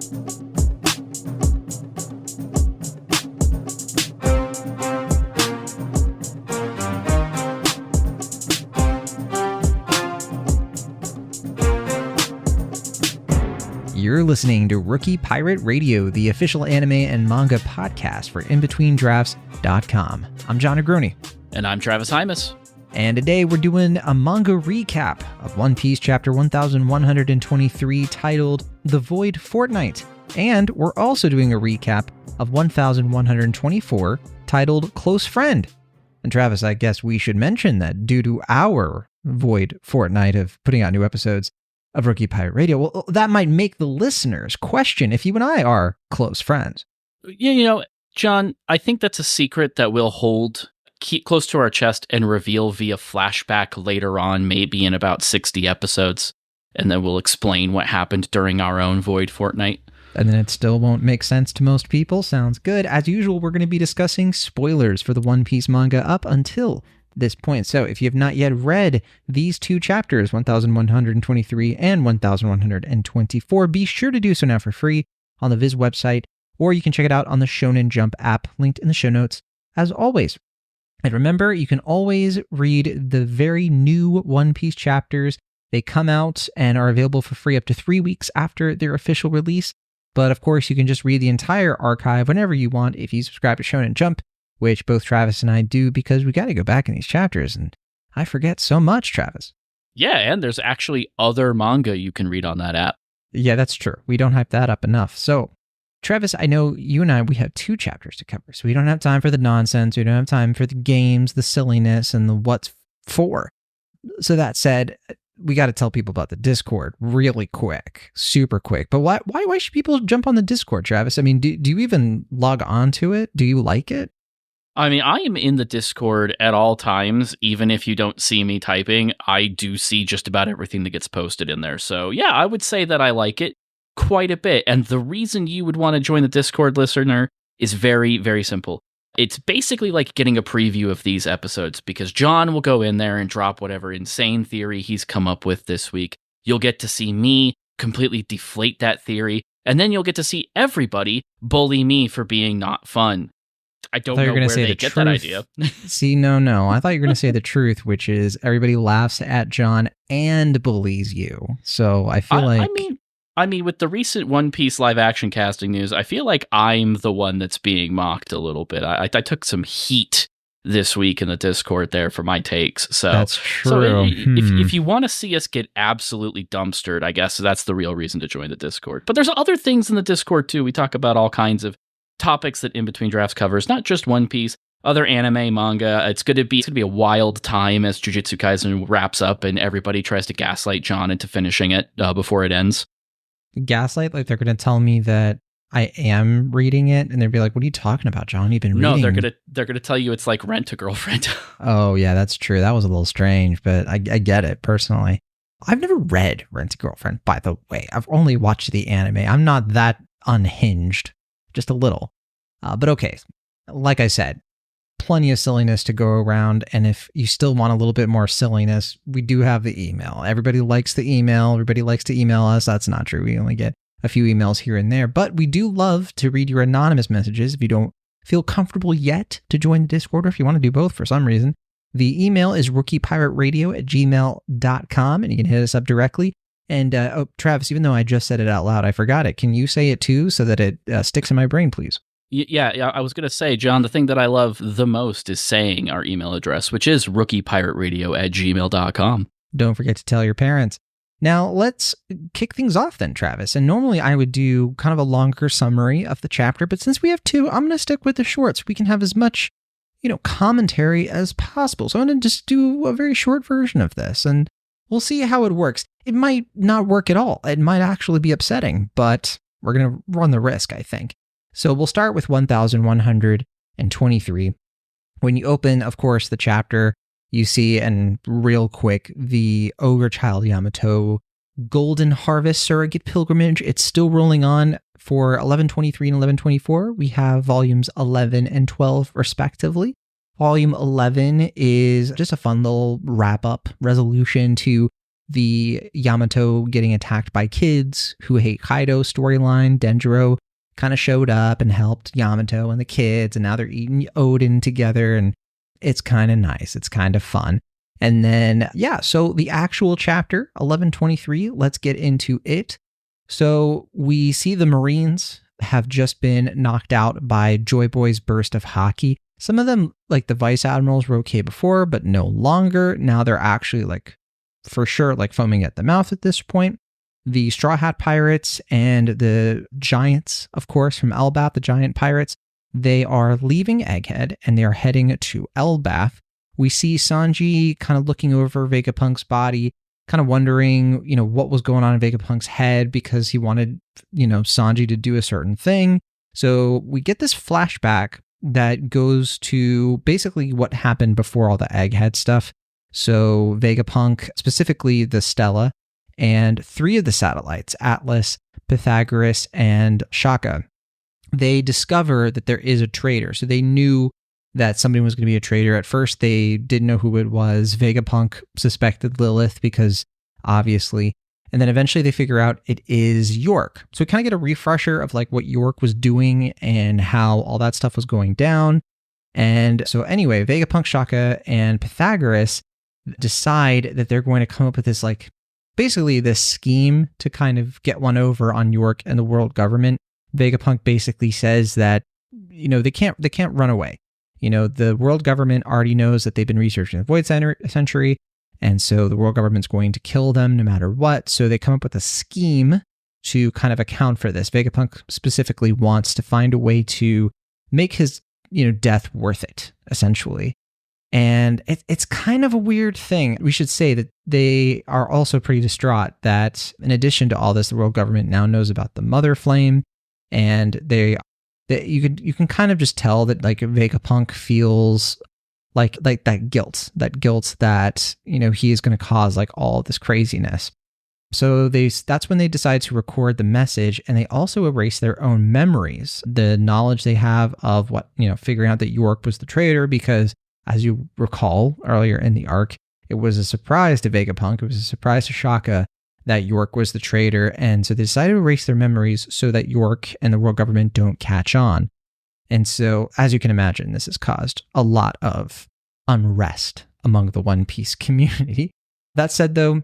You're listening to Rookie Pirate Radio, the official anime and manga podcast for InBetweenDrafts.com. I'm John Negroni. And I'm Travis Hymas. And today we're doing a manga recap of One Piece chapter 1123 titled The Void Fortnight. And we're also doing a recap of 1124 titled Close Friend. And Travis, I guess we should mention that due to our Void Fortnight of putting out new episodes of Rookie Pirate Radio, well, that might make the listeners question if you and I are close friends. You know, John, I think that's a secret that we'll keep close to our chest and reveal via flashback later on, maybe in about 60 episodes. And then we'll explain what happened during our own Void Fortnight. And then it still won't make sense to most people. Sounds good. As usual, we're going to be discussing spoilers for the One Piece manga up until this point. So if you have not yet read these two chapters, 1123 and 1124, be sure to do so now for free on the Viz website, or you can check it out on the Shonen Jump app, linked in the show notes, as always. And remember, you can always read the very new One Piece chapters. They come out and are available for free up to 3 weeks after their official release. But of course, you can just read the entire archive whenever you want if you subscribe to Shonen Jump, which both Travis and I do because we got to go back in these chapters, and I forget so much, Travis. Yeah, and there's actually other manga you can read on that app. Yeah, that's true. We don't hype that up enough. So, Travis, I know you and I, we have 2 chapters to cover, so we don't have time for the nonsense, we don't have time for the games, the silliness, and the what's for. So that said, we got to tell people about the Discord really quick, super quick. But why should people jump on the Discord, Travis? I mean, do you even log on to it? Do you like it? I mean, I am in the Discord at all times. Even if you don't see me typing, I do see just about everything that gets posted in there. So yeah, I would say that I like it quite a bit. And the reason you would want to join the Discord, listener, is very, very simple. It's basically like getting a preview of these episodes, because John will go in there and drop whatever insane theory he's come up with this week. You'll get to see me completely deflate that theory, and then you'll get to see everybody bully me for being not fun. I don't know where they get that idea. See, no. I thought you were going to say the truth, which is everybody laughs at John and bullies you. So I feel like... I mean, with the recent One Piece live action casting news, I feel like I'm the one that's being mocked a little bit. I took some heat this week in the Discord there for my takes. So that's true. So if you want to see us get absolutely dumpstered, I guess that's the real reason to join the Discord. But there's other things in the Discord too. We talk about all kinds of topics that In Between Drafts covers, not just One Piece, other anime, manga. It's going to be a wild time as Jujutsu Kaisen wraps up and everybody tries to gaslight John into finishing it before it ends. Gaslight? Like they're going to tell me that I am reading it, and they'd be like, "What are you talking about, John? You've been reading." No, they're gonna tell you it's like Rent a Girlfriend. Oh yeah, that's true. That was a little strange, but I get it personally. I've never read Rent a Girlfriend, by the way. I've only watched the anime. I'm not that unhinged, just a little. But okay, like I said, plenty of silliness to go around, and if you still want a little bit more silliness, we do have the email. Everybody likes the email. Everybody likes to email us. That's not true. We only get a few emails here and there, but we do love to read your anonymous messages. If you don't feel comfortable yet to join the Discord, or if you want to do both for some reason, the email is rookiepirateRadio@gmail.com, and you can hit us up directly. And Travis, even though I just said it out loud, I forgot it. Can you say it too so that it sticks in my brain, please? Yeah, I was going to say, John, the thing that I love the most is saying our email address, which is rookiepirateRadio@gmail.com. Don't forget to tell your parents. Now, let's kick things off then, Travis. And normally I would do kind of a longer summary of the chapter, but since we have 2, I'm going to stick with the short so we can have as much, commentary as possible. So I'm going to just do a very short version of this, and we'll see how it works. It might not work at all. It might actually be upsetting, but we're going to run the risk, I think. So we'll start with 1123. When you open, of course, the chapter, you see, and real quick, the Ogre Child Yamato Golden Harvest Surrogate Pilgrimage. It's still rolling on for 1123 and 1124. We have volumes 11 and 12, respectively. Volume 11 is just a fun little wrap-up resolution to the Yamato getting attacked by kids who hate Kaido storyline. Denjiro kind of showed up and helped Yamato and the kids, and now they're eating Odin together, and it's kind of nice. It's kind of fun. And then, so the actual chapter, 1123, let's get into it. So we see the Marines have just been knocked out by Joy Boy's burst of haki. Some of them, like the Vice Admirals, were okay before, but no longer. Now they're actually, like, for sure, like foaming at the mouth at this point. The Straw Hat Pirates and the Giants, of course, from Elbaf, the Giant Pirates, they are leaving Egghead and they are heading to Elbaf. We see Sanji kind of looking over Vegapunk's body, kind of wondering, what was going on in Vegapunk's head because he wanted, Sanji to do a certain thing. So we get this flashback that goes to basically what happened before all the Egghead stuff. So Vegapunk, specifically the Stella, and 3 of the satellites, Atlas, Pythagoras, and Shaka, they discover that there is a traitor. So they knew that somebody was going to be a traitor. At first, they didn't know who it was. Vegapunk suspected Lilith because, obviously. And then eventually they figure out it is York. So we kind of get a refresher of like what York was doing and how all that stuff was going down. And so anyway, Vegapunk, Shaka, and Pythagoras decide that they're going to come up with this, like, basically this scheme to kind of get one over on York and the world government. Vegapunk basically says that, they can't run away. The world government already knows that they've been researching the Void Century, and so the world government's going to kill them no matter what. So they come up with a scheme to kind of account for this. Vegapunk specifically wants to find a way to make his, death worth it, essentially. And it's kind of a weird thing. We should say that they are also pretty distraught that in addition to all this, the world government now knows about the Mother Flame, and you can kind of just tell that like Vegapunk feels like that guilt that, he is going to cause like all this craziness. So that's when they decide to record the message, and they also erase their own memories, the knowledge they have of what, figuring out that York was the traitor, because as you recall earlier in the arc, it was a surprise to Vegapunk. It was a surprise to Shaka that York was the traitor. And so they decided to erase their memories so that York and the world government don't catch on. And so, as you can imagine, this has caused a lot of unrest among the One Piece community. That said, though,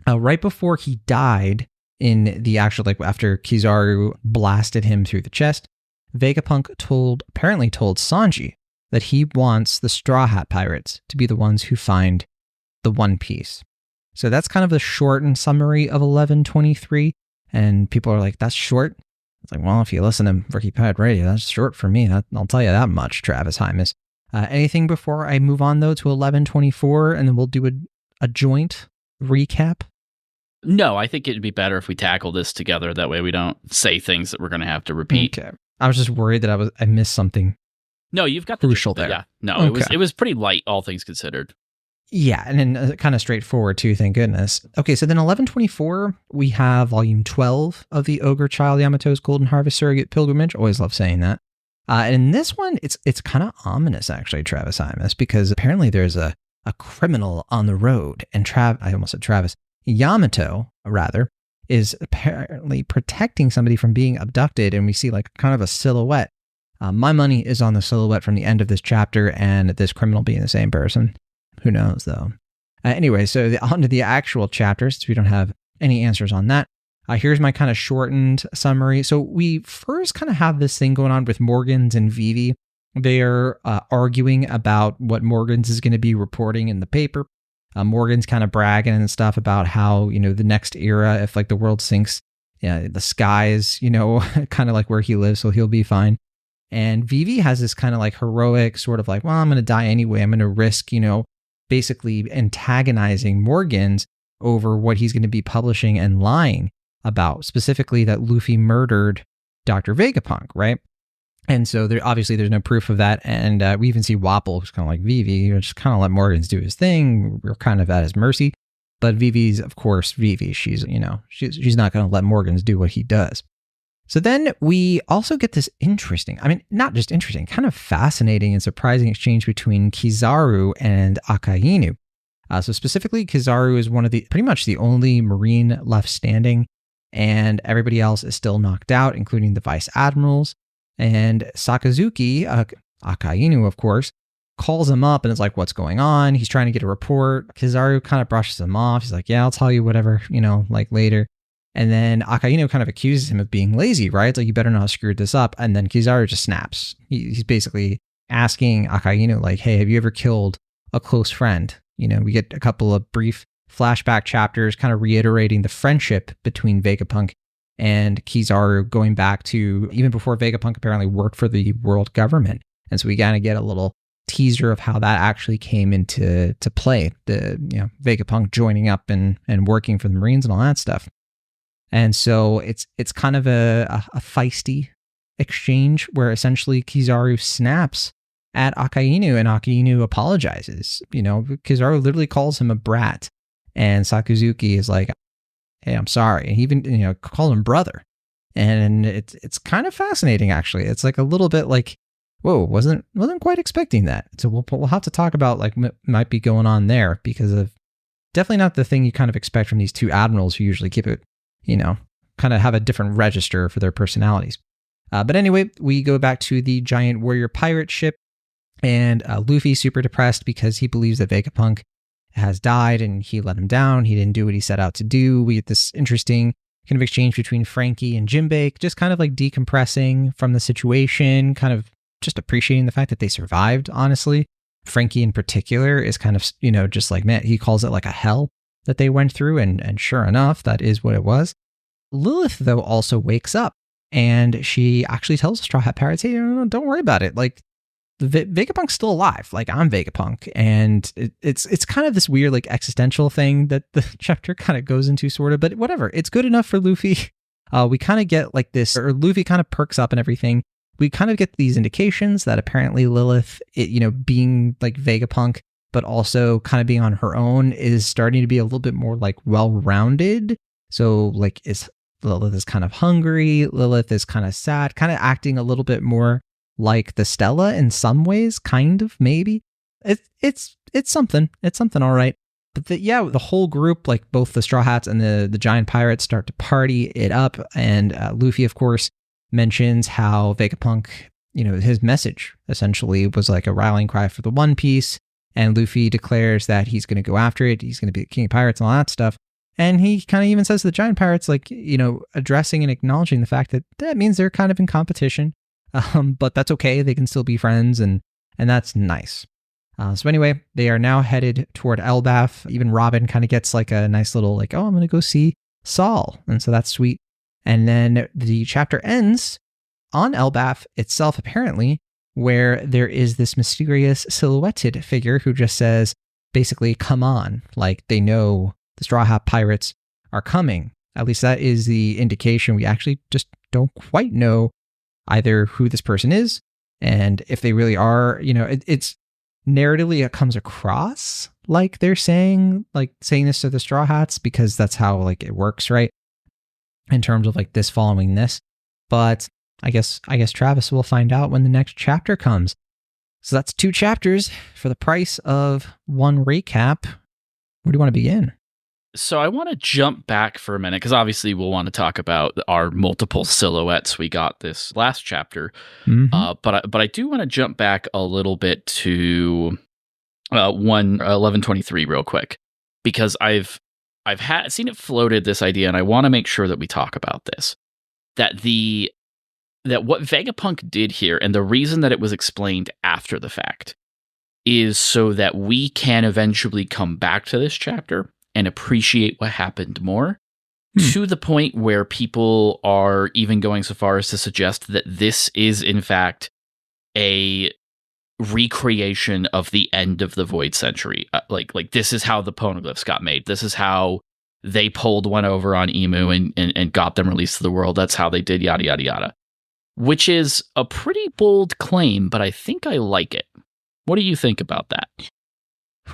right before he died in the actual, after Kizaru blasted him through the chest, Vegapunk apparently told Sanji that he wants the Straw Hat Pirates to be the ones who find the One Piece. So that's kind of the shortened summary of 1123. And people are like, that's short? It's like, well, if you listen to Ricky Pirate Radio, that's short for me. I'll tell you that much, Travis Hymas. Anything before I move on, though, to 1124, and then we'll do a joint recap? No, I think it'd be better if we tackle this together. That way we don't say things that we're going to have to repeat. Okay. I was just worried that I missed something. No, you've got the crucial there. Yeah. No, okay. It was pretty light, all things considered. Yeah, and then kind of straightforward too, thank goodness. Okay, so then 1124, we have volume 12 of the Ogre Child Yamato's Golden Harvest Surrogate Pilgrimage. Always love saying that. And in this one, it's kind of ominous, actually, Travis Hymas, because apparently there's a criminal on the road, and I almost said Travis. Yamato, rather, is apparently protecting somebody from being abducted, and we see like kind of a silhouette. My money is on the silhouette from the end of this chapter and this criminal being the same person. Who knows, though? Anyway, so on to the actual chapters. So we don't have any answers on that. Here's my kind of shortened summary. So we first kind of have this thing going on with Morgans and Vivi. They're arguing about what Morgans is going to be reporting in the paper. Morgan's kind of bragging and stuff about how, the next era, if like the world sinks, the skies, kind of like where he lives, so he'll be fine. And Vivi has this kind of like heroic sort of like, well, I'm going to die anyway. I'm going to risk, basically antagonizing Morgans over what he's going to be publishing and lying about, specifically that Luffy murdered Dr. Vegapunk, right? And so obviously there's no proof of that. And we even see Wapple, who's kind of like, Vivi, just kind of let Morgans do his thing. We're kind of at his mercy. But Vivi's, of course, Vivi. She's not going to let Morgans do what he does. So then we also get this not just interesting, kind of fascinating and surprising exchange between Kizaru and Akainu. So specifically, Kizaru is pretty much the only Marine left standing, and everybody else is still knocked out, including the vice admirals. And Sakazuki, Akainu, of course, calls him up and is like, what's going on? He's trying to get a report. Kizaru kind of brushes him off. He's like, yeah, I'll tell you whatever, like later. And then Akainu kind of accuses him of being lazy, right? It's like, you better not have screwed this up. And then Kizaru just snaps. He's basically asking Akainu, like, hey, have you ever killed a close friend? We get a couple of brief flashback chapters kind of reiterating the friendship between Vegapunk and Kizaru, going back to even before Vegapunk apparently worked for the world government. And so we kind of get a little teaser of how that actually came into play, the Vegapunk joining up and working for the Marines and all that stuff. And so it's kind of a feisty exchange where essentially Kizaru snaps at Akainu and Akainu apologizes. Kizaru literally calls him a brat, and Sakazuki is like, hey, I'm sorry. And he even calls him brother. And it's kind of fascinating, actually. It's like a little bit like, whoa, wasn't quite expecting that. So we'll have to talk about like might be going on there, because of definitely not the thing you kind of expect from these two admirals who usually keep it, kind of have a different register for their personalities. But anyway, we go back to the giant warrior pirate ship, and Luffy's super depressed because he believes that Vegapunk has died and he let him down. He didn't do what he set out to do. We get this interesting kind of exchange between Frankie and Jinbei, just kind of like decompressing from the situation, kind of just appreciating the fact that they survived, honestly. Frankie in particular is kind of, just like, man, he calls it like a hell that they went through, and sure enough, that is what it was. Lilith, though, also wakes up, and she actually tells the Straw Hat Pirates, hey, don't worry about it. Like, Vegapunk's still alive. Like, I'm Vegapunk. And it's kind of this weird, like, existential thing that the chapter kind of goes into, sort of, but whatever. It's good enough for Luffy. We kind of get like this, or Luffy kind of perks up and everything. We kind of get these indications that apparently Lilith, being like Vegapunk, but also kind of being on her own, is starting to be a little bit more like well-rounded. So like Lilith is kind of hungry. Lilith is kind of sad, kind of acting a little bit more like the Stella in some ways, kind of, maybe. It's something. It's something, all right. But the whole group, like both the Straw Hats and the giant pirates, start to party it up. And Luffy, of course, mentions how Vegapunk, his message essentially was like a rallying cry for the One Piece. And Luffy declares that he's going to go after it. He's going to be the king of pirates and all that stuff. And he kind of even says to the giant pirates, like, addressing and acknowledging the fact that means they're kind of in competition. But that's okay. They can still be friends, and that's nice. So anyway, they are now headed toward Elbaf. Even Robin kind of gets like a nice little like, oh, I'm going to go see Saul. And so that's sweet. And then the chapter ends on Elbaf itself, apparently, where there is this mysterious silhouetted figure who just says, basically, come on. Like, they know the Straw Hat Pirates are coming. At least that is the indication. We actually just don't quite know either who this person is, and if they really are, it's narratively, it comes across like they're saying this to the Straw Hats, because that's how like it works, right? In terms of like this following this. But I guess Travis will find out when the next chapter comes. So that's 2 chapters for the price of 1 recap. Where do you want to begin? So I want to jump back for a minute, because obviously we'll want to talk about our multiple silhouettes we got this last chapter. Mm-hmm. But I do want to jump back a little bit to 1123 real quick, because I've seen it floated, this idea, and I want to make sure that we talk about this. That what Vegapunk did here, and the reason that it was explained after the fact, is so that we can eventually come back to this chapter and appreciate what happened more, to the point where people are even going so far as to suggest that this is, in fact, a recreation of the end of the Void Century. Like this is how the poneglyphs got made. This is how they pulled one over on Emu and got them released to the world. That's how they did yada, yada, yada. Which is a pretty bold claim, but I think I like it. What do you think about that?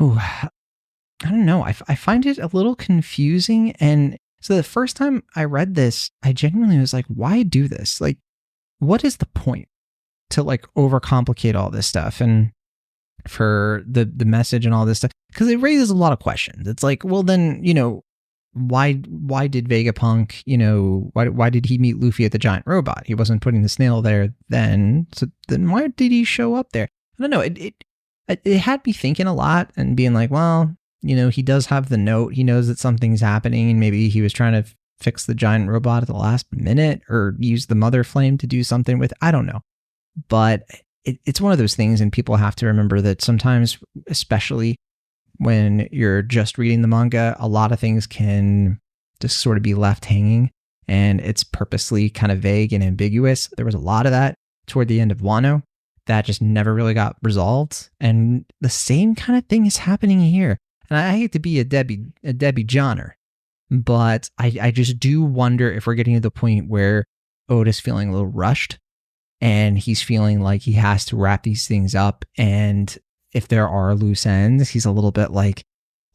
Ooh, I don't know. I find it a little confusing. And so the first time I read this, I genuinely was like, why do this? Like, what is the point to like overcomplicate all this stuff? And for the message and all this stuff, because it raises a lot of questions. It's like, well, then, why did Vegapunk, why did he meet Luffy at the giant robot? He wasn't putting the snail there then. So then why did he show up there? I don't know. It had me thinking a lot and being like, well, he does have the note. He knows that something's happening, and maybe he was trying to fix the giant robot at the last minute or use the mother flame to do something with. I don't know. But it's one of those things, and people have to remember that sometimes, especially when you're just reading the manga, a lot of things can just sort of be left hanging, and it's purposely kind of vague and ambiguous. There was a lot of that toward the end of Wano that just never really got resolved, and the same kind of thing is happening here. And I hate to be a Debbie Johner, but I just do wonder if we're getting to the point where Oda's feeling a little rushed, and he's feeling like he has to wrap these things up, and if there are loose ends, he's a little bit like,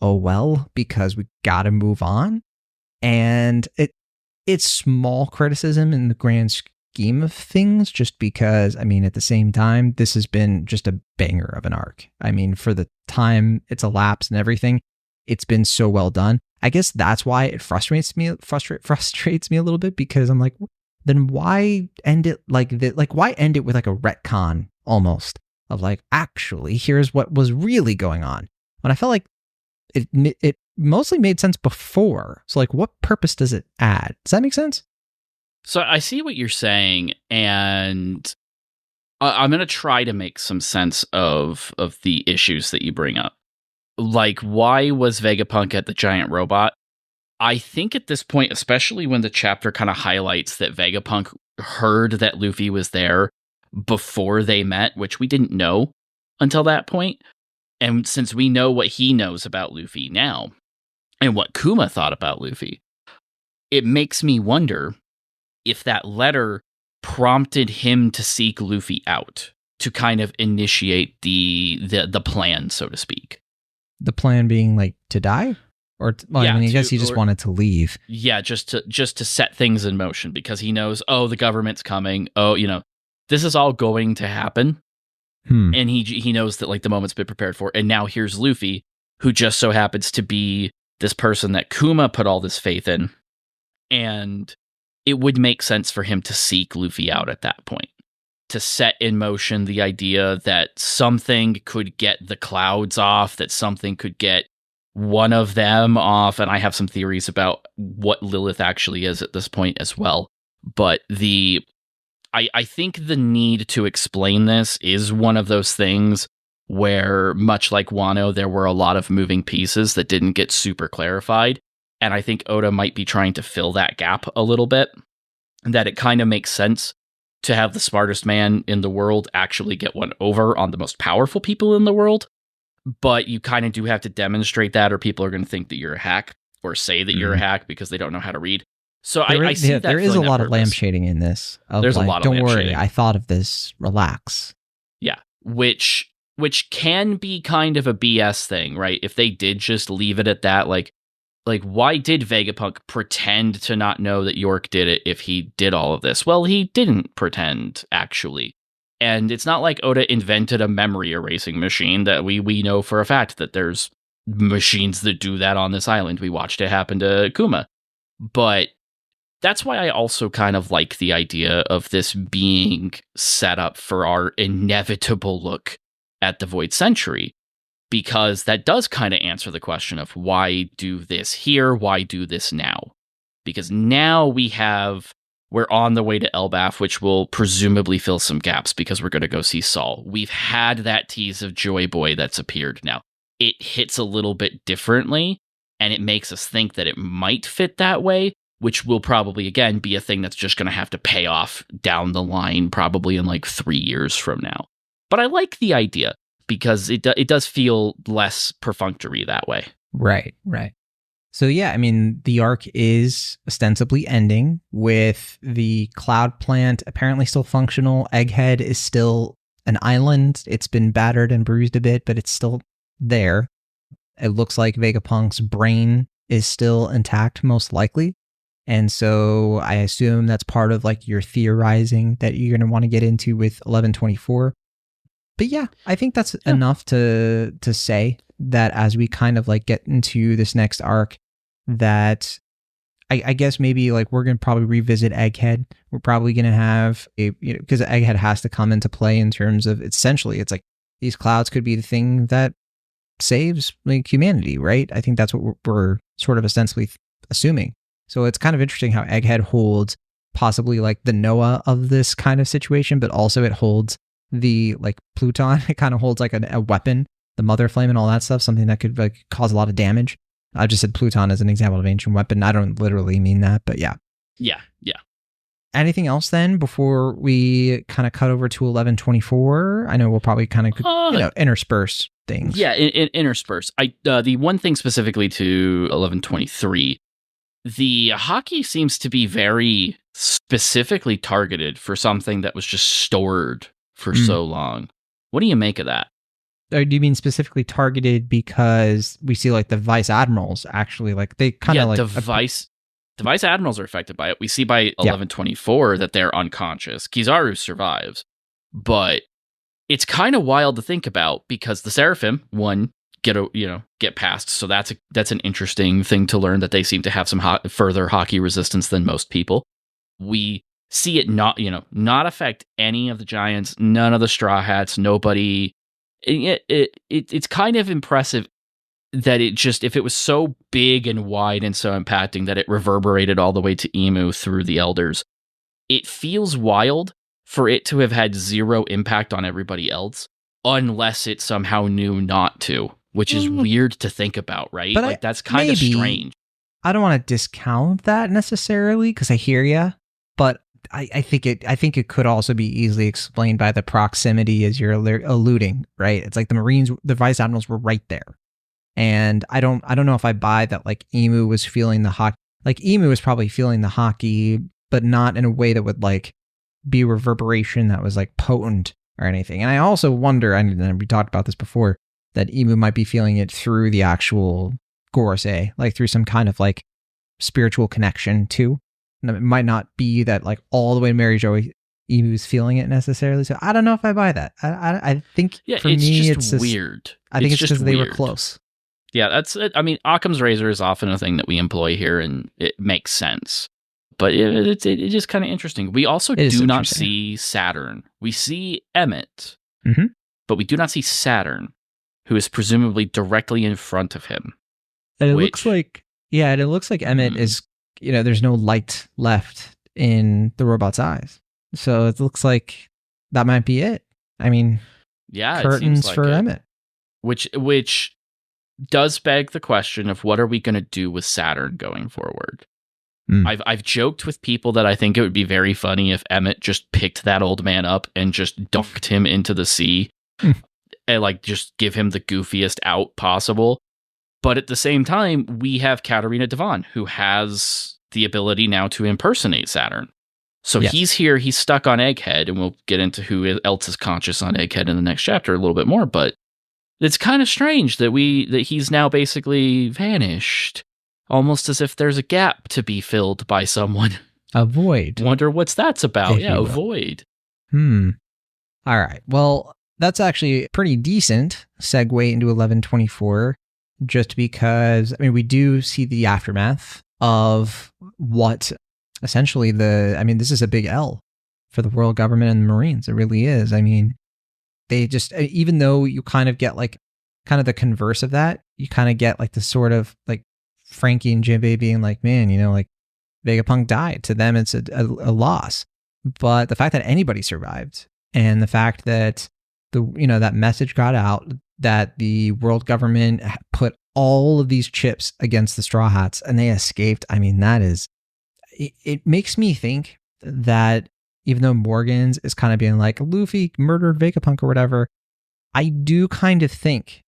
oh, well, because we got to move on. And it's small criticism in the grand scheme of things, just because, at the same time, this has been just a banger of an arc. For the time it's elapsed and everything, it's been so well done. I guess that's why it frustrates me a little bit, because I'm like, then why end it like that? Like, why end it with like a retcon almost? Of like, actually, here's what was really going on. When I felt like it mostly made sense before. So like, what purpose does it add? Does that make sense? So I see what you're saying, and I'm going to try to make some sense of the issues that you bring up. Like, why was Vegapunk at the giant robot? I think at this point, especially when the chapter kind of highlights that Vegapunk heard that Luffy was there before they met, which we didn't know until that point. And since we know what he knows about Luffy now and what Kuma thought about Luffy, it makes me wonder if that letter prompted him to seek Luffy out to kind of initiate the plan, so to speak. The plan being like to die? Or I guess he just wanted to leave. Yeah, just to set things in motion, because he knows, the government's coming. This is all going to happen. And he knows that like the moment's been prepared for. And now here's Luffy, who just so happens to be this person that Kuma put all this faith in. And it would make sense for him to seek Luffy out at that point, to set in motion the idea that something could get the clouds off, that something could get one of them off. And I have some theories about what Lilith actually is at this point as well. But I think the need to explain this is one of those things where, much like Wano, there were a lot of moving pieces that didn't get super clarified. And I think Oda might be trying to fill that gap a little bit. And that it kind of makes sense to have the smartest man in the world actually get one over on the most powerful people in the world. But you kind of do have to demonstrate that, or people are going to think that you're a hack, or say that you're a hack because they don't know how to read. So I see that there is a lot of lampshading in this. There's a lot of don't lampshading. worry, I thought of this. Relax. Yeah, which can be kind of a BS thing, right? If they did just leave it at that, like why did Vegapunk pretend to not know that York did it if he did all of this? Well, he didn't pretend, actually. And it's not like Oda invented a memory erasing machine that we know for a fact that there's machines that do that on this island. We watched it happen to Kuma. But that's why I also kind of like the idea of this being set up for our inevitable look at the Void Century, because that does kind of answer the question of why do this here? Why do this now? Because now we're on the way to Elbaf, which will presumably fill some gaps because we're going to go see Saul. We've had that tease of Joy Boy that's appeared now. It hits a little bit differently, and it makes us think that it might fit that way, which will probably, again, be a thing that's just going to have to pay off down the line, probably in like 3 years from now. But I like the idea, because it does feel less perfunctory that way. Right. So yeah, the arc is ostensibly ending with the cloud plant apparently still functional. Egghead is still an island. It's been battered and bruised a bit, but it's still there. It looks like Vegapunk's brain is still intact, most likely. And so I assume that's part of like your theorizing that you're going to want to get into with 1124. But yeah, I think that's enough to say that as we kind of like get into this next arc, that I guess maybe like we're going to probably revisit Egghead. We're probably going to have because Egghead has to come into play in terms of essentially it's like these clouds could be the thing that saves like humanity, right? I think that's what we're sort of ostensibly assuming. So it's kind of interesting how Egghead holds possibly like the Noah of this kind of situation, but also it holds the like Pluton. It kind of holds like a weapon, the mother flame and all that stuff, something that could like cause a lot of damage. I just said Pluton as an example of ancient weapon. I don't literally mean that, but yeah. Yeah. Anything else then before we kind of cut over to 1124? I know we'll probably kind of intersperse things. Yeah, intersperse. The one thing specifically to 1123, the hockey seems to be very specifically targeted for something that was just stored for so long. What do you make of that? Or do you mean specifically targeted because we see like the vice admirals actually like they kind of like the vice admirals are affected by it. We see by 1124 that they're unconscious. Kizaru survives, but it's kind of wild to think about because the Seraphim get past. So that's an interesting thing to learn that they seem to have some further hockey resistance than most people. We see it not affect any of the giants, none of the Straw Hats, nobody. It's kind of impressive that if it was so big and wide and so impacting that it reverberated all the way to Emu through the elders. It feels wild for it to have had zero impact on everybody else, unless it somehow knew not to, which is weird to think about, right? But like that's kind of strange. I don't want to discount that necessarily because I hear you, but I think it could also be easily explained by the proximity as you're alluding, right? It's like the vice admirals were right there. And I don't know if I buy that like Emu was feeling the hockey. Like Emu was probably feeling the hockey, but not in a way that would like be reverberation that was like potent or anything. And I also wonder, and we talked about this before, that Emu might be feeling it through the actual Gorosei, like through some kind of like spiritual connection too. And it might not be that like all the way to Mary Joey Emu's feeling it necessarily. So I don't know if I buy that. I think for me it's just weird. I think it's because they were close. Yeah, that's it. I mean, Occam's razor is often a thing that we employ here, and it makes sense. But it's just kind of interesting. We also do not see Saturn. We see Emmett, but we do not see Saturn, who is presumably directly in front of him. And it looks like Emmett is, there's no light left in the robot's eyes. So it looks like that might be it. I mean, yeah, curtains it seems like for Emmett. Which does beg the question of what are we going to do with Saturn going forward? I've joked with people that I think it would be very funny if Emmett just picked that old man up and just dunked him into the sea and like just give him the goofiest out possible. But at the same time, we have Katarina Devon, who has the ability now to impersonate Saturn. So he's here, he's stuck on Egghead, and we'll get into who else is conscious on Egghead in the next chapter a little bit more, but it's kind of strange that he's now basically vanished, almost as if there's a gap to be filled by someone. A void. Wonder what's that's about. Yeah, a void. All right. Well, that's actually a pretty decent segue into 1124, just because, I mean, we do see the aftermath of what essentially this is a big L for the world government and the Marines. It really is. I mean, they just, even though you kind of get like kind of the converse of that, you kind of get like the sort of like Frankie and Jinbei being like, man, like Vegapunk died. To them, it's a loss. But the fact that anybody survived and the fact that that message got out, that the world government put all of these chips against the Straw Hats and they escaped. I mean, it makes me think that even though Morgan's is kind of being like, Luffy murdered Vegapunk or whatever, I do kind of think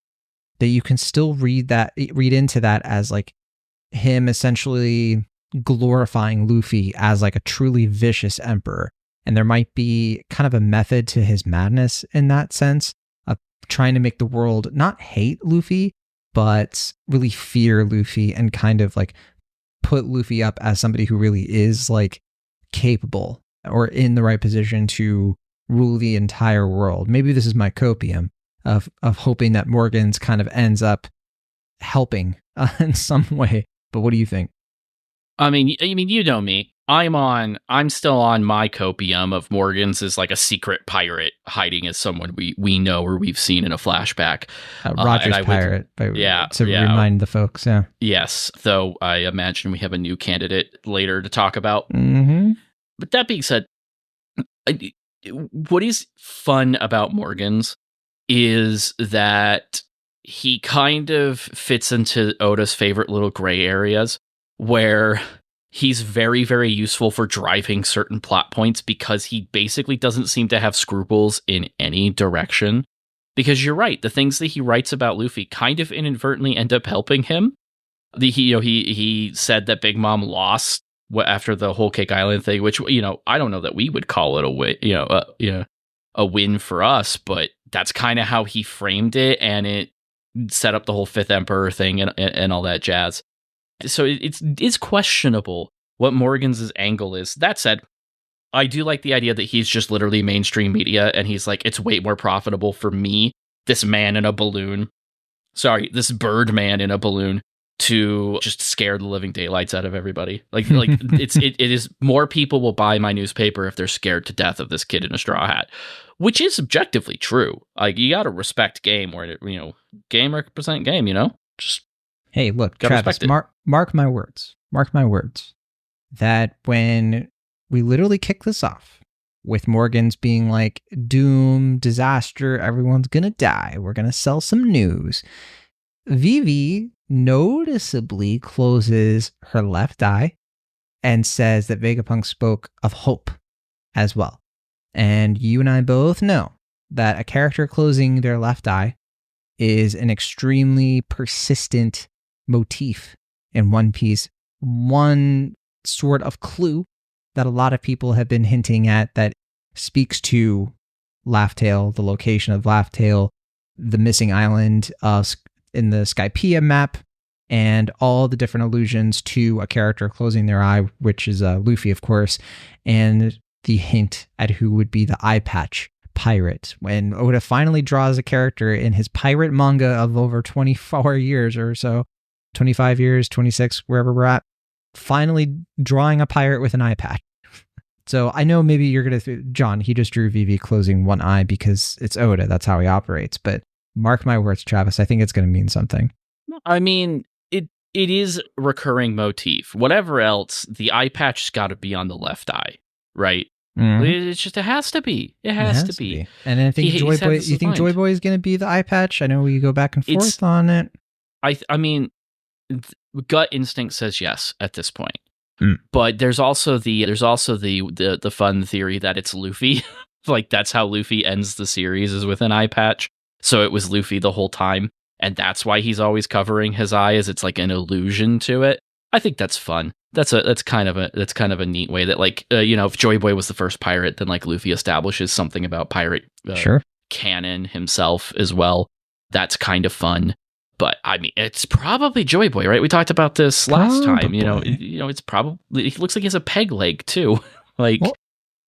that you can still read into that as like him essentially glorifying Luffy as like a truly vicious emperor. And there might be kind of a method to his madness in that sense of trying to make the world not hate Luffy, but really fear Luffy and kind of like put Luffy up as somebody who really is like capable or in the right position to rule the entire world. Maybe this is my copium, of hoping that Morgan's kind of ends up helping in some way. But what do you think? I mean, you know me. I'm still on my copium of Morgan's as like a secret pirate hiding as someone we know or we've seen in a flashback. Roger's pirate, to remind the folks. Yeah. Yes, though I imagine we have a new candidate later to talk about. Mm-hmm. But that being said, what is fun about Morgan's is that he kind of fits into Oda's favorite little gray areas where he's very, very useful for driving certain plot points because he basically doesn't seem to have scruples in any direction. Because you're right, the things that he writes about Luffy kind of inadvertently end up helping him. He said that Big Mom lost after the whole Cake Island thing, which I don't know that we would call it a win for us, but that's kind of how he framed it, and it set up the whole Fifth Emperor thing and all that jazz. So it's questionable what Morgan's angle is. That said, I do like the idea that he's just literally mainstream media, and he's like, it's way more profitable for me, this man in a balloon, this bird man in a balloon, to just scare the living daylights out of everybody. It is more people will buy my newspaper if they're scared to death of this kid in a straw hat, which is objectively true. Like, you got to respect game where game represent game. Just hey, look, Travis, mark my words. Mark my words. That when we literally kick this off with Morgan's being like, doom, disaster, everyone's gonna die, we're gonna sell some news, Vivi noticeably closes her left eye and says that Vegapunk spoke of hope as well. And you and I both know that a character closing their left eye is an extremely persistent motif in One Piece. One sort of clue that a lot of people have been hinting at that speaks to Laugh Tale, the location of Laugh Tale, the missing island in the Skypiea map, and all the different allusions to a character closing their eye, which is Luffy, of course, and the hint at who would be the eye patch pirate. When Oda finally draws a character in his pirate manga of over 24 years or so, 25 years, 26, wherever we're at, finally drawing a pirate with an eye patch. So I know maybe you're going to, John, he just drew Vivi closing one eye because it's Oda. That's how he operates. But mark my words, Travis, I think it's going to mean something. I mean, it is recurring motif. Whatever else, the eye patch's got to be on the left eye, right? Mm-hmm. It's just, it has to be. It has to be. And I think Joy Boy, you think Joy Boy is going to be the eye patch? I know we go back and forth on it. I mean, gut instinct says yes at this point. But there's also the fun theory that it's Luffy. Like, that's how Luffy ends the series, is with an eye patch. So it was Luffy the whole time, and that's why he's always covering his eye, is it's like an allusion to it. I think that's fun. That's kind of a neat way that, like, if Joy Boy was the first pirate, then like Luffy establishes something about pirate canon himself as well. That's kind of fun. But I mean, it's probably Joy Boy, right? We talked about this last time. It's probably, he looks like he has a peg leg too. Like, well,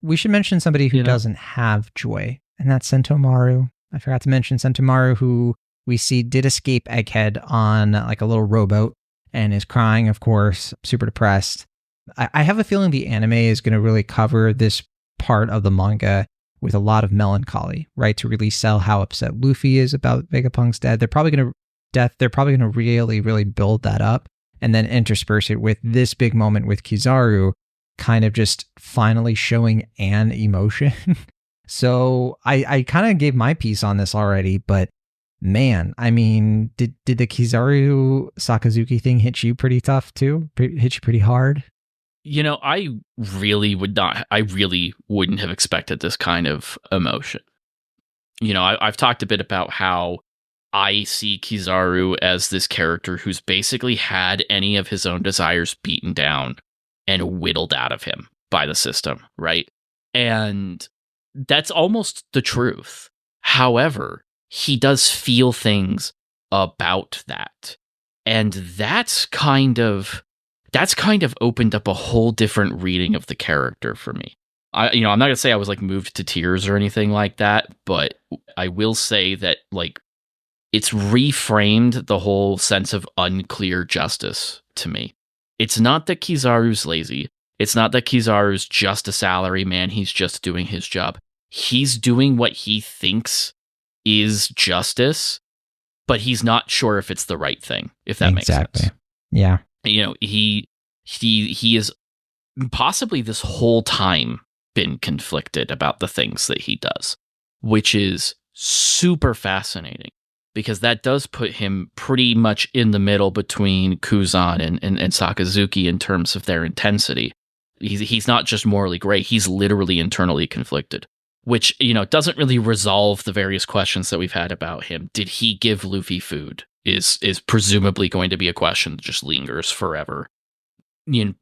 we should mention somebody who doesn't have joy, and that's Sentomaru. I forgot to mention Sentomaru, who we see did escape Egghead on like a little rowboat and is crying, of course, super depressed. I have a feeling the anime is going to really cover this part of the manga with a lot of melancholy, right? To really sell how upset Luffy is about Vegapunk's death. They're probably going to really, really build that up and then intersperse it with this big moment with Kizaru kind of just finally showing an emotion. So I kind of gave my piece on this already, but man, I mean, did the Kizaru Sakazuki thing hit you pretty tough too? Hit you pretty hard? I really wouldn't have expected this kind of emotion. I've talked a bit about how I see Kizaru as this character who's basically had any of his own desires beaten down and whittled out of him by the system, right? And that's almost the truth. However, he does feel things about that. And that's kind of opened up a whole different reading of the character for me. I'm not gonna say I was like moved to tears or anything like that, but I will say that like it's reframed the whole sense of unclear justice to me. It's not that Kizaru's lazy. It's not that Kizaru's just a salary man. He's just doing his job. He's doing what he thinks is justice, but he's not sure if it's the right thing, if that makes sense. Yeah. He is possibly this whole time been conflicted about the things that he does, which is super fascinating because that does put him pretty much in the middle between Kuzan and Sakazuki in terms of their intensity. He's not just morally gray, he's literally internally conflicted, which, doesn't really resolve the various questions that we've had about him. Did he give Luffy food? Is presumably going to be a question that just lingers forever.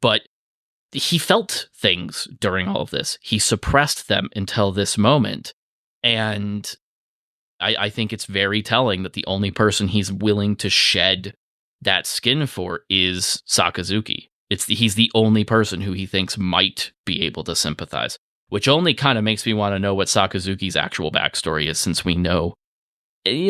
But he felt things during all of this. He suppressed them until this moment. And I think it's very telling that the only person he's willing to shed that skin for is Sakazuki. He's the only person who he thinks might be able to sympathize, which only kind of makes me want to know what Sakazuki's actual backstory is, since we know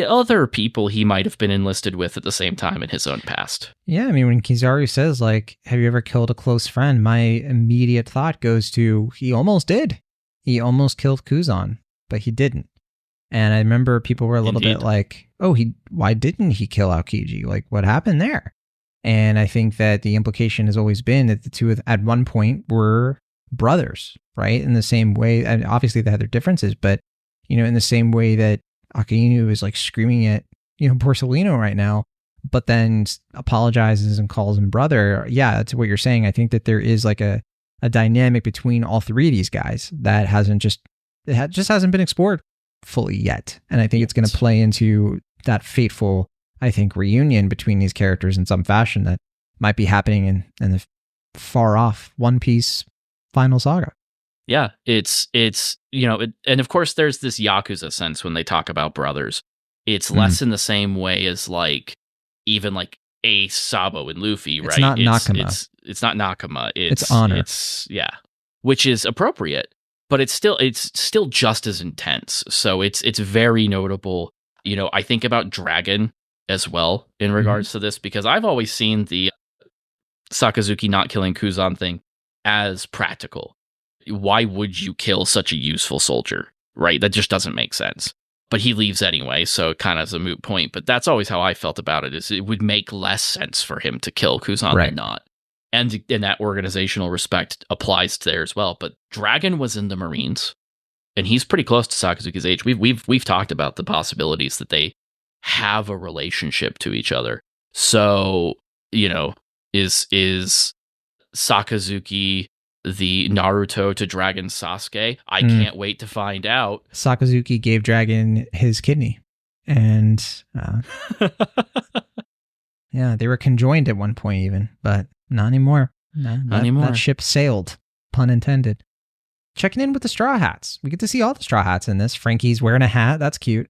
other people he might have been enlisted with at the same time in his own past. Yeah, I mean, when Kizaru says, like, have you ever killed a close friend? My immediate thought goes to, he almost did. He almost killed Kuzan, but he didn't. And I remember people were a little bit like, oh, why didn't he kill Aokiji? Like, what happened there? And I think that the implication has always been that the two at one point were brothers, right? In the same way, and obviously they had their differences, but, in the same way that Akainu is like screaming at, Borsalino right now, but then apologizes and calls him brother. Yeah, that's what you're saying. I think that there is like a dynamic between all three of these guys that just hasn't been explored fully yet. And I think it's going to play into that fateful, I think, reunion between these characters in some fashion that might be happening in the far off One Piece final saga. Yeah, it's and of course there's this Yakuza sense when they talk about brothers. It's less in the same way as like even like Ace, Sabo, and Luffy, right? It's not Nakama. It's not Nakama. It's honor. Which is appropriate, but it's still just as intense. So it's very notable. I think about Dragon as well in regards to this, because I've always seen the Sakazuki not killing Kuzan thing as practical. Why would you kill such a useful soldier, right? That just doesn't make sense. But he leaves anyway, so it kind of is a moot point. But that's always how I felt about it, is it would make less sense for him to kill Kuzan than not. And that organizational respect applies to there as well. But Dragon was in the Marines, and he's pretty close to Sakazuki's age. We've talked about the possibilities that they have a relationship to each other. So, is Sakazuki the Naruto to Dragon Sasuke? I can't wait to find out. Sakazuki gave Dragon his kidney, and yeah, they were conjoined at one point even, but not anymore. Not anymore. That ship sailed, pun intended. Checking in with the Straw Hats. We get to see all the Straw Hats in this. Frankie's wearing a hat. That's cute.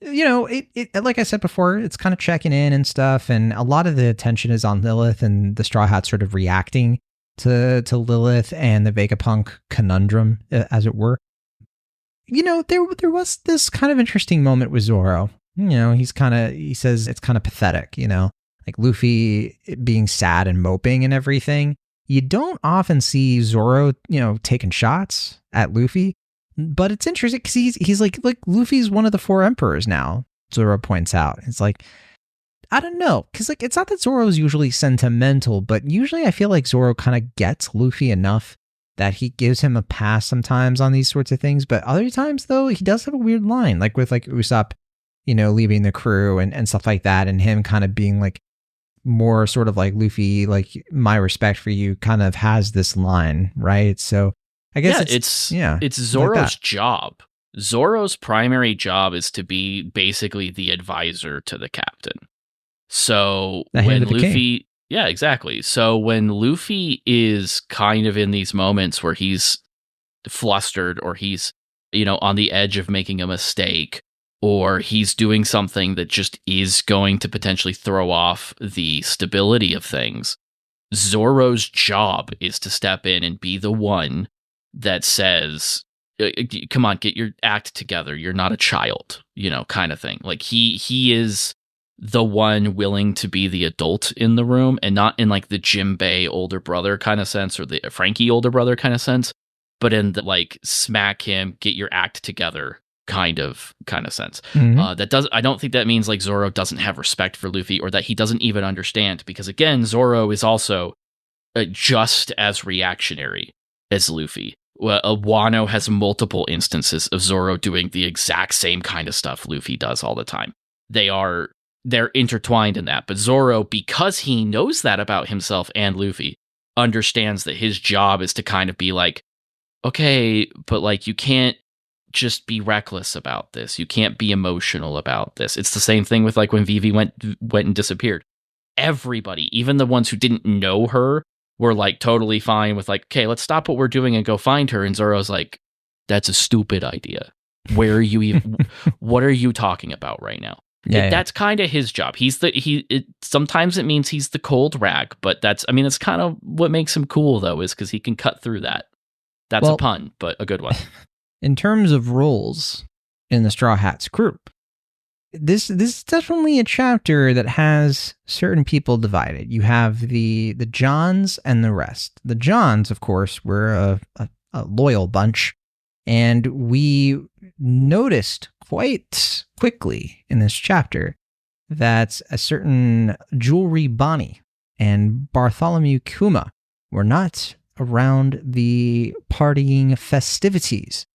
It like I said before, it's kind of checking in and stuff, and a lot of the attention is on Lilith and the Straw Hats sort of reacting to Lilith and the Vegapunk conundrum, as it were. There was this kind of interesting moment with Zoro. He says it's kind of pathetic, like Luffy being sad and moping and everything. You don't often see Zoro, taking shots at Luffy, but it's interesting because he's like Luffy's one of the four emperors now. Zoro points out. It's like, I don't know, because like it's not that Zoro's usually sentimental, but usually I feel like Zoro kind of gets Luffy enough that he gives him a pass sometimes on these sorts of things. But other times, though, he does have a weird line, like with like Usopp, leaving the crew and stuff like that, and him kind of being like more sort of like Luffy, like my respect for you kind of has this line, right? So I guess it's Zoro's like job. Zoro's primary job is to be basically the advisor to the captain. So when Luffy, yeah, exactly. So when Luffy is kind of in these moments where he's flustered or he's, on the edge of making a mistake, or he's doing something that just is going to potentially throw off the stability of things, Zoro's job is to step in and be the one that says, come on, get your act together. You're not a child, kind of thing. Like he is the one willing to be the adult in the room, and not in like the Jinbei older brother kind of sense or the Frankie older brother kind of sense, but in the like smack him, get your act together kind of sense. Mhm. I don't think that means like Zoro doesn't have respect for Luffy or that he doesn't even understand, because again, Zoro is also just as reactionary as Luffy. Wano has multiple instances of Zoro doing the exact same kind of stuff Luffy does all the time. They're intertwined in that, but Zoro, because he knows that about himself and Luffy, understands that his job is to kind of be like, okay, but like you can't just be reckless about this. You can't be emotional about this. It's the same thing with like when Vivi went and disappeared. Everybody, even the ones who didn't know her, were like totally fine with like, okay, let's stop what we're doing and go find her. And Zoro's like, that's a stupid idea. Where are you even? What are you talking about right now? Yeah. That's kind of his job. Sometimes it means he's the cold rag, but it's kind of what makes him cool though, is because he can cut through that. That's a pun, but a good one. In terms of roles in the Straw Hats group, this is definitely a chapter that has certain people divided. You have the Johns and the rest. The Johns, of course, were a loyal bunch, and we noticed quite quickly in this chapter that a certain Jewelry Bonnie and Bartholomew Kuma were not around the partying festivities.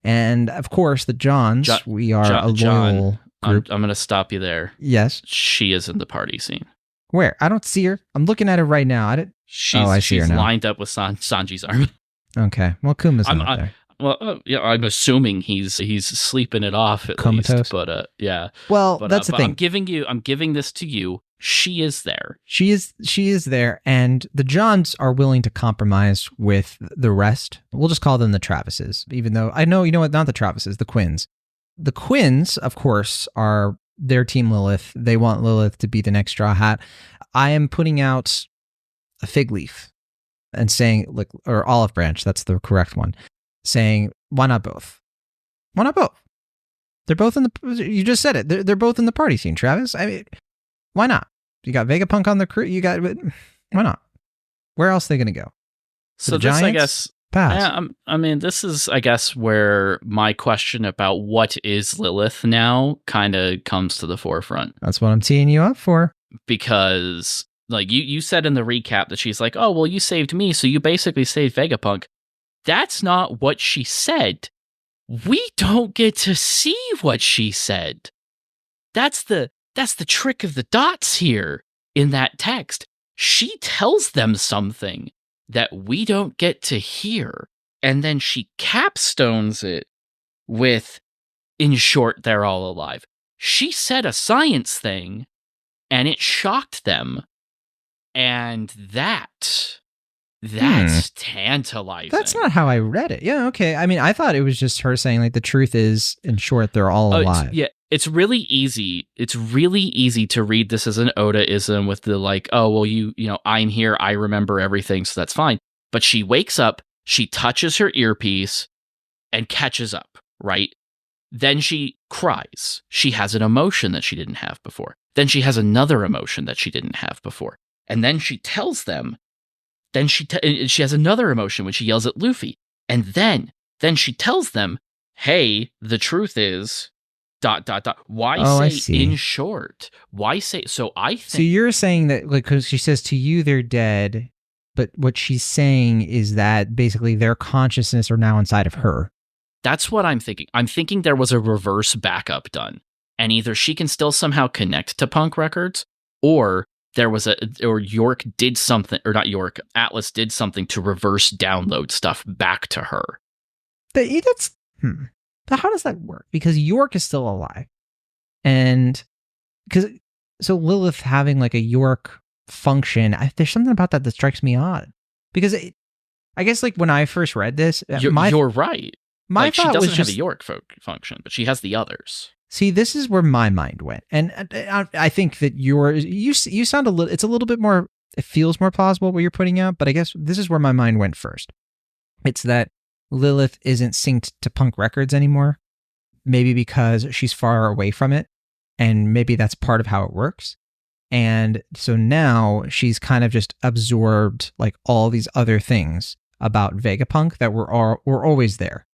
And of course, the Johns, we are a loyal group. I'm going to stop you there. Yes. She is in the party scene. Where? I don't see her. I'm looking at her right now. I see her now. She's lined up with Sanji's arm. Okay. Well, Kuma's not there. Well, yeah, I'm assuming he's sleeping it off at Comatose. least, but yeah. Well, that's the thing. I'm giving this to you. She is there. She is there, and the Johns are willing to compromise with the rest. We'll just call them the Travises, even though I know, not the Travises, the Quins. The Quins, of course, are their team Lilith. They want Lilith to be the next Straw Hat. I am putting out a fig leaf and saying, or olive branch, that's the correct one, saying, why not both? Why not both? They're both in you just said it. They're both in the party scene, Travis. I mean, why not? You got Vegapunk on the crew. Why not? Where else are they going to go? So this, Giants? I guess, pass. Yeah, this is, I guess, where my question about what is Lilith now kind of comes to the forefront. That's what I'm teeing you up for. Because, like, you said in the recap that she's like, oh, well, you saved me, so you basically saved Vegapunk. That's not what she said. We don't get to see what she said. That's the trick of the dots here in that text. She tells them something that we don't get to hear, and then she capstones it with, in short, they're all alive. She said a science thing, and it shocked them, and that's tantalizing. That's not how I read it. Yeah, okay. I mean, I thought it was just her saying, like, the truth is, in short, they're all alive. It's really easy. It's really easy to read this as an Oda-ism with the like, oh, well, you know, I'm here, I remember everything, so that's fine. But she wakes up, she touches her earpiece, and catches up, right? Then she cries. She has an emotion that she didn't have before. Then she has another emotion that she didn't have before. And then she tells them, then she has another emotion when she yells at Luffy. And then she tells them, hey, the truth is... ... Why say in short? Why say so? I think. So you're saying that, like, because she says to you they're dead, but what she's saying is that basically their consciousness are now inside of her. That's what I'm thinking. I'm thinking there was a reverse backup done, and either she can still somehow connect to Punk Records, or York did something, or not York, Atlas did something to reverse download stuff back to her. But how does that work? Because York is still alive. And so Lilith having like a York function, there's something about that strikes me odd. Because I guess like when I first read this, you're right. My like, thought she doesn't was have a York function, but she has the others. See, this is where my mind went. And I think that you sound a little, it's a little bit more, it feels more plausible what you're putting out, but I guess this is where my mind went first. It's that Lilith isn't synced to Punk Records anymore. Maybe because she's far away from it, and maybe that's part of how it works. And so now she's kind of just absorbed like all these other things about Vegapunk that were always there.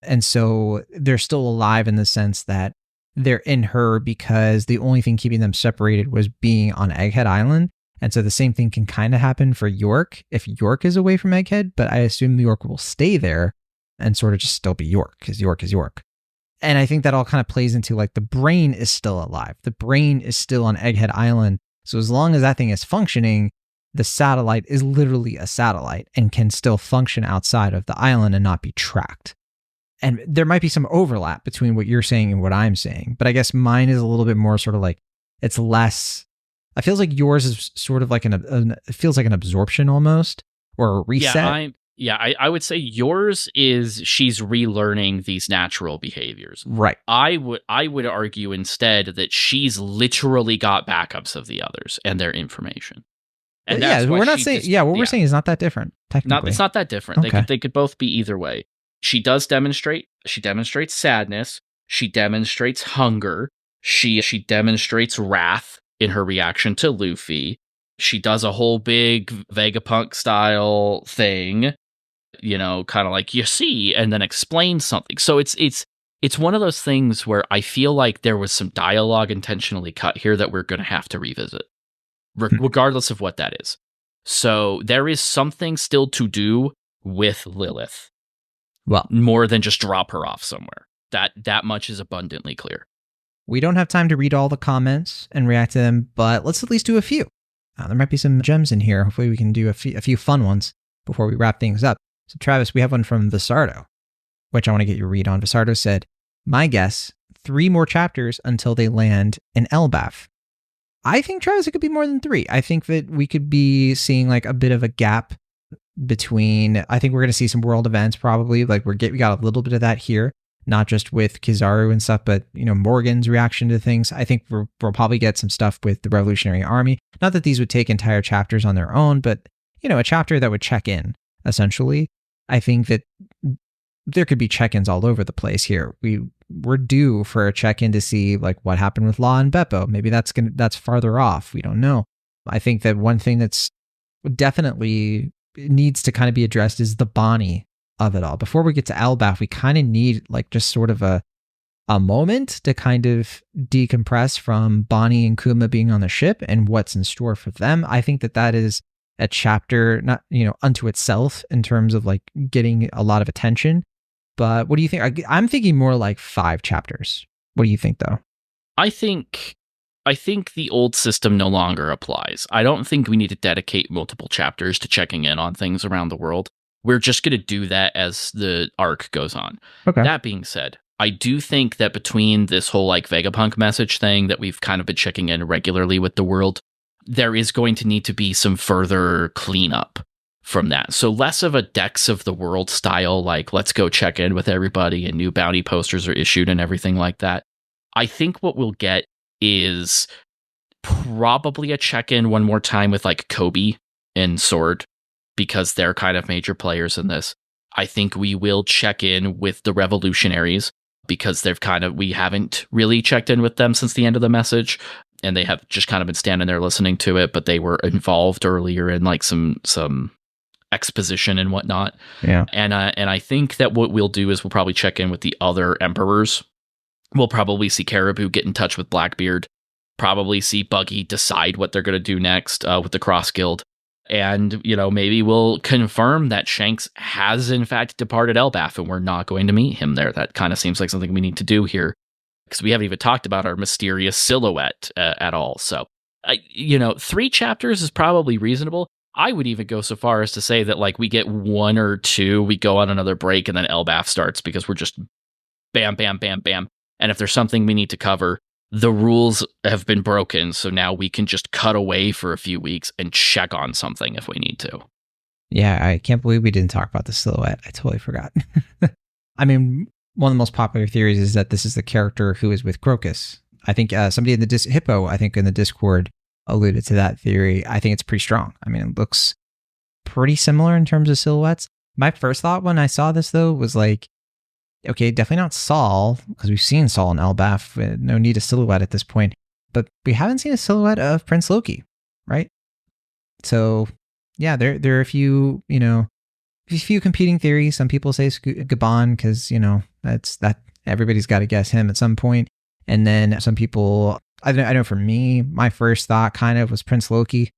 And so they're still alive in the sense that they're in her because the only thing keeping them separated was being on Egghead Island. And so the same thing can kind of happen for York if York is away from Egghead, but I assume York will stay there and sort of just still be York because York is York. And I think that all kind of plays into like the brain is still alive. The brain is still on Egghead Island. So as long as that thing is functioning, the satellite is literally a satellite and can still function outside of the island and not be tracked. And there might be some overlap between what you're saying and what I'm saying, but I guess mine is a little bit more sort of like, it's less, it feels like yours is sort of like it feels like an absorption almost, or a reset. I would say yours is she's relearning these natural behaviors. Right. I would argue instead that she's literally got backups of the others and their information. And we're not saying we're saying is not that different. Technically, it's not that different. Okay. They could both be either way. She demonstrates sadness. She demonstrates hunger. She demonstrates wrath in her reaction to Luffy. She does a whole big Vegapunk style thing, kind of like, you see, and then explains something. So it's one of those things where I feel like there was some dialogue intentionally cut here that we're going to have to revisit, regardless of what that is. So there is something still to do with Lilith. Well, more than just drop her off somewhere. That much is abundantly clear. We don't have time to read all the comments and react to them, but let's at least do a few. There might be some gems in here. Hopefully we can do a few fun ones before we wrap things up. So Travis, we have one from Visardo, which I want to get your read on. Visardo said, my guess, 3 more chapters until they land in Elbaf. I think, Travis, it could be more than 3. I think that we could be seeing like a bit of a gap between, I think we're going to see some world events probably, like we got a little bit of that here, not just with Kizaru and stuff, but Morgan's reaction to things. I think we'll probably get some stuff with the Revolutionary Army. Not that these would take entire chapters on their own, but a chapter that would check in essentially. I think that there could be check-ins all over the place here. We're due for a check-in to see like what happened with Law and Beppo. Maybe that's farther off. We don't know. I think that one thing that's definitely needs to kind of be addressed is the Bonnie of it all. Before we get to Elbaf, we kind of need like just sort of a moment to kind of decompress from Bonnie and Kuma being on the ship and what's in store for them. I think that is a chapter, not, unto itself in terms of like getting a lot of attention. But what do you think? I'm thinking more like 5 chapters. What do you think though? I think the old system no longer applies. I don't think we need to dedicate multiple chapters to checking in on things around the world. We're just going to do that as the arc goes on. Okay. That being said, I do think that between this whole like Vegapunk message thing that we've kind of been checking in regularly with the world, there is going to need to be some further cleanup from that. So less of a Decks of the World style, like let's go check in with everybody and new bounty posters are issued and everything like that. I think what we'll get is probably a check-in one more time with like Kobe and Sword, because they're kind of major players in this. I think we will check in with the Revolutionaries because we haven't really checked in with them since the end of the message, and they have just kind of been standing there listening to it, but they were involved earlier in like some exposition and whatnot. Yeah. And I think that what we'll do is we'll probably check in with the other emperors. We'll probably see Caribou get in touch with Blackbeard, probably see Buggy decide what they're going to do next with the Cross Guild. And, maybe we'll confirm that Shanks has in fact departed Elbaf and we're not going to meet him there. That kind of seems like something we need to do here because we haven't even talked about our mysterious silhouette at all. So, 3 chapters is probably reasonable. I would even go so far as to say that like we get 1 or 2, we go on another break and then Elbaf starts because we're just bam, bam, bam, bam. And if there's something we need to cover, the rules have been broken, so now we can just cut away for a few weeks and check on something if we need to. Yeah, I can't believe we didn't talk about the silhouette. I totally forgot. I mean, one of the most popular theories is that this is the character who is with Crocus. I think somebody in the Hippo, I think in the Discord, alluded to that theory. I think it's pretty strong. I mean, it looks pretty similar in terms of silhouettes. My first thought when I saw this, though, was like, okay, definitely not Saul, because we've seen Saul and Elbaf. No need a silhouette at this point. But we haven't seen a silhouette of Prince Loki, right? So, yeah, there are a few, a few competing theories. Some people say it's Gabon because, that's that everybody's got to guess him at some point. And then some people, I know for me, my first thought kind of was Prince Loki.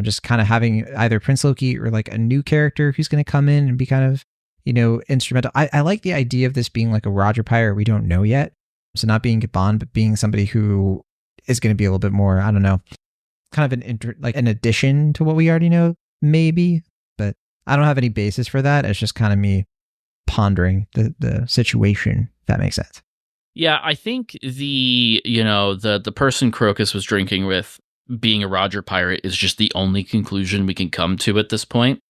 Just kind of having either Prince Loki or like a new character who's going to come in and be kind of, instrumental. I like the idea of this being like a Roger Pirate we don't know yet. So not being Gabon, but being somebody who is going to be a little bit more, I don't know, kind of an addition to what we already know, maybe. But I don't have any basis for that. It's just kind of me pondering the situation, if that makes sense. Yeah, I think the person Crocus was drinking with being a Roger Pirate is just the only conclusion we can come to at this point.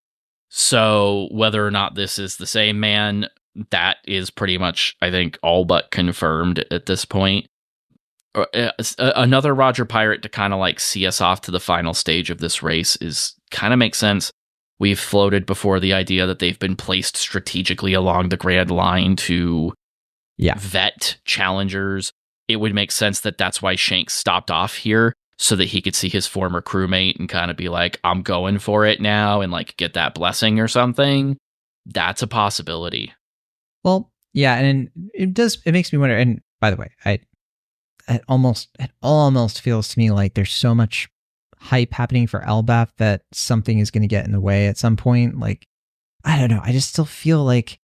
So whether or not this is the same man, that is pretty much, I think, all but confirmed at this point. Another Roger Pirate to kind of like see us off to the final stage of this race is kind of makes sense. We've floated before the idea that they've been placed strategically along the Grand Line to vet challengers. It would make sense that that's why Shanks stopped off here, so that he could see his former crewmate and kind of be like, I'm going for it now, and like get that blessing or something. That's a possibility. Well, yeah, and it makes me wonder, and by the way, it almost feels to me like there's so much hype happening for Elbaf that something is going to get in the way at some point. Like, I don't know. I just still feel like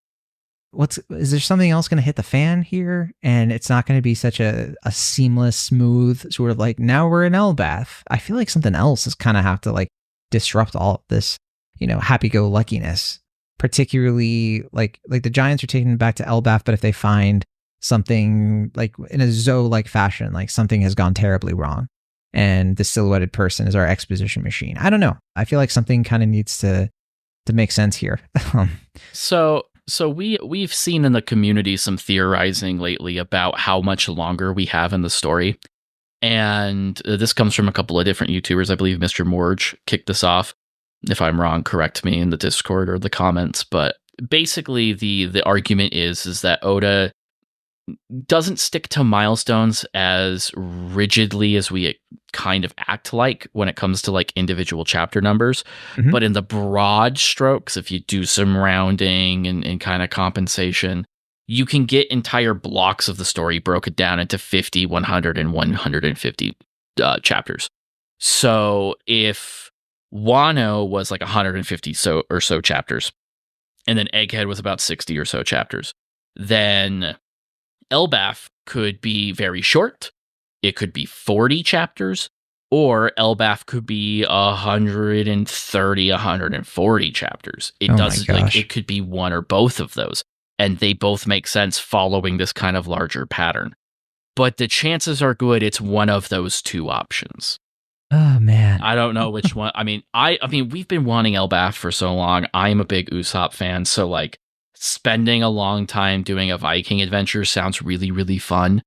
is there something else going to hit the fan here? And it's not going to be such a seamless, smooth sort of like, now we're in Elbaf. I feel like something else is kind of have to like disrupt all of this, happy-go-luckiness. Particularly like the Giants are taking back to Elbaf, but if they find something like in a Zoe-like fashion, like something has gone terribly wrong, and the silhouetted person is our exposition machine. I don't know. I feel like something kind of needs to make sense here. So we've seen in the community some theorizing lately about how much longer we have in the story. And this comes from a couple of different YouTubers. I believe Mr. Morge kicked this off. If I'm wrong, correct me in the Discord or the comments. But basically the argument is that Oda doesn't stick to milestones as rigidly as we kind of act like when it comes to like individual chapter numbers. Mm-hmm. But in the broad strokes, if you do some rounding and kind of compensation, you can get entire blocks of the story broken down into 50, 100, and 150 chapters. So if Wano was like 150 or so chapters, and then Egghead was about 60 or so chapters, then Elbaf could be very short. It could be 40 chapters, or Elbaf could be 130, 140 chapters. It doesn't like it could be one or both of those, and they both make sense following this kind of larger pattern. But the chances are good it's one of those two options. Oh man, I don't know which one. I mean, we've been wanting Elbaf for so long. I'm a big Usopp fan, so like spending a long time doing a Viking adventure sounds really, really fun.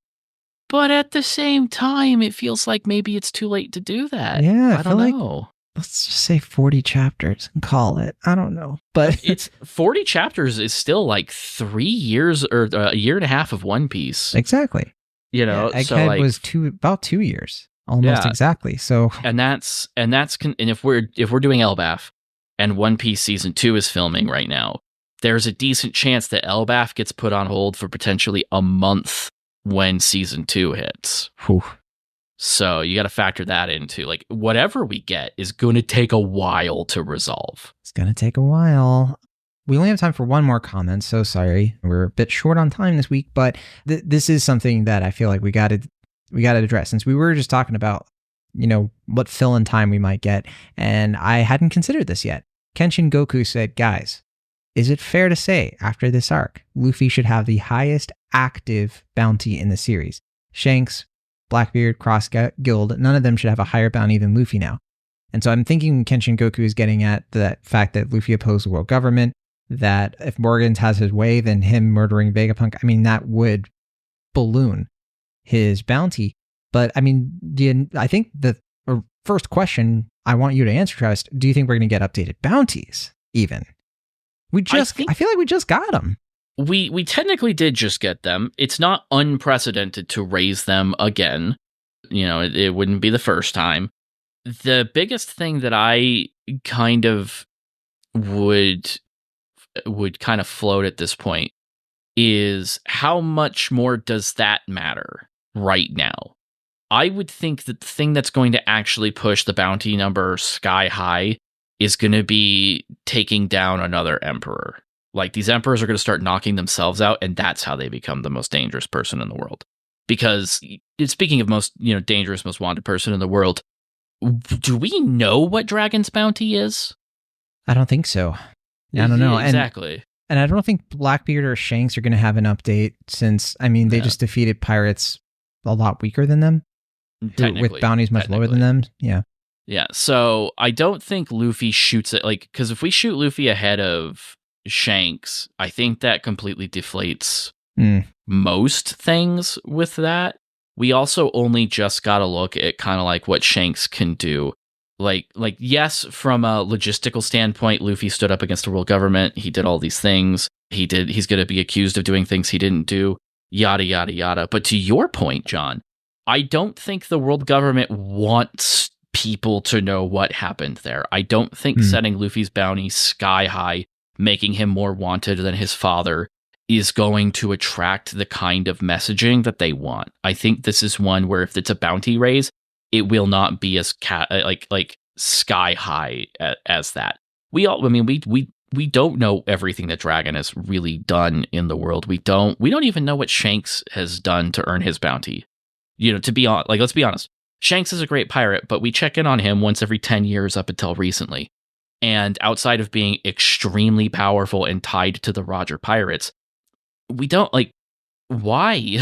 But at the same time, it feels like maybe it's too late to do that. Yeah, I don't know. Like, let's just say 40 chapters and call it. I don't know. But it's 40 chapters is still like 3 years or a year and a half of One Piece. Exactly. Egghead so like, was about 2 years. Almost exactly. So and if we're doing Elbaf and One Piece season 2 is filming right now, there's a decent chance that Elbaf gets put on hold for potentially a month when season 2 hits. Whew. So you got to factor that into like whatever we get is going to take a while to resolve. It's going to take a while. We only have time for one more comment. So sorry. We're a bit short on time this week, but this is something that I feel like we got to address, since we were just talking about, what fill-in time we might get. And I hadn't considered this yet. Kenshin Goku said, guys, is it fair to say after this arc, Luffy should have the highest active bounty in the series? Shanks, Blackbeard, Cross Guild, none of them should have a higher bounty than Luffy now. And so I'm thinking Kenshin Goku is getting at the fact that Luffy opposed the world government, that if Morgans has his way, then him murdering Vegapunk, that would balloon his bounty. But I think the first question I want you to answer, Trust, do you think we're going to get updated bounties even? I feel like we just got them. We technically did just get them. It's not unprecedented to raise them again. You know, it wouldn't be the first time. The biggest thing that I kind of would kind of float at this point is how much more does that matter right now? I would think that the thing that's going to actually push the bounty number sky high is going to be taking down another emperor. Like, these emperors are going to start knocking themselves out, and that's how they become the most dangerous person in the world. Because, speaking of most, dangerous, most wanted person in the world, do we know what Dragon's bounty is? I don't think so. I don't know. Exactly. And I don't think Blackbeard or Shanks are going to have an update since, they just defeated pirates a lot weaker than them. With bounties much lower than them. Yeah. Yeah. So I don't think Luffy shoots it, because if we shoot Luffy ahead of Shanks, I think that completely deflates most things with that. We also only just got to look at kind of like what Shanks can do. Like, yes, from a logistical standpoint, Luffy stood up against the world government. He did all these things. He's going to be accused of doing things he didn't do, yada, yada, yada. But to your point, John, I don't think the world government wants people to know what happened there. I don't think setting Luffy's bounty sky high, making him more wanted than his father, is going to attract the kind of messaging that they want. I think this is one where if it's a bounty raise, it will not be as sky high as that. We don't know everything that Dragon has really done in the world. We don't even know what Shanks has done to earn his bounty. To be on, let's be honest. Shanks is a great pirate, but we check in on him once every 10 years up until recently. And outside of being extremely powerful and tied to the Roger Pirates, we don't why?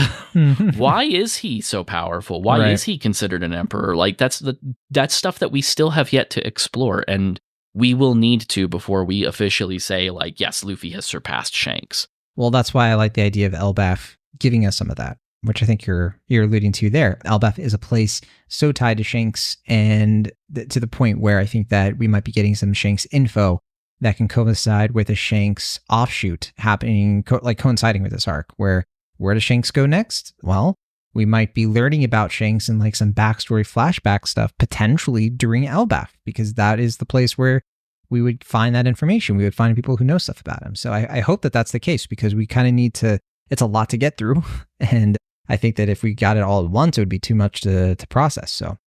Why is he so powerful? Why is he considered an emperor? That's stuff that we still have yet to explore, and we will need to before we officially say, yes, Luffy has surpassed Shanks. Well, that's why I like the idea of Elbaf giving us some of that, which I think you're alluding to there. Elbaf is a place so tied to Shanks, and to the point where I think that we might be getting some Shanks info that can coincide with a Shanks offshoot happening, coinciding with this arc. Where does Shanks go next? Well, we might be learning about Shanks and some backstory flashback stuff potentially during Elbaf, because that is the place where we would find that information. We would find people who know stuff about him. So I hope that that's the case, because we kind of need to, it's a lot to get through. And I think that if we got it all at once, it would be too much to process. So,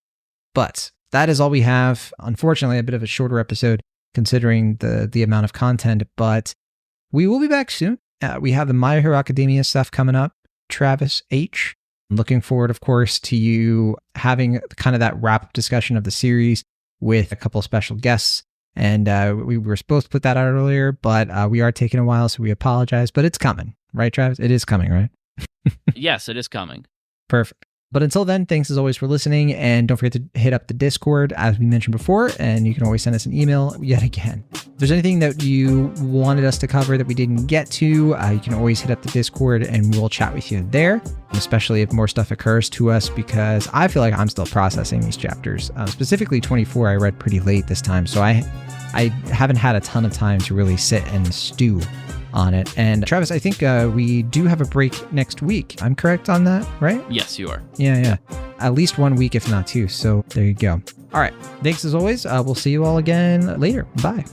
but that is all we have. Unfortunately, a bit of a shorter episode considering the amount of content, but we will be back soon. We have the My Hero Academia stuff coming up. Travis H. I'm looking forward, of course, to you having kind of that wrap-up discussion of the series with a couple of special guests. And we were supposed to put that out earlier, but we are taking a while, so we apologize. But it's coming, right, Travis? It is coming, right? Yes, it is coming. Perfect. But until then, thanks as always for listening. And don't forget to hit up the Discord, as we mentioned before. And you can always send us an email yet again. If there's anything that you wanted us to cover that we didn't get to, you can always hit up the Discord and we'll chat with you there. Especially if more stuff occurs to us, because I feel like I'm still processing these chapters. Specifically 24, I read pretty late this time. So I haven't had a ton of time to really sit and stew on it. And Travis, I think we do have a break next week. I'm correct on that, right? Yes, you are. Yeah. At least 1 week, if not two. So there you go. All right. Thanks as always. We'll see you all again later. Bye.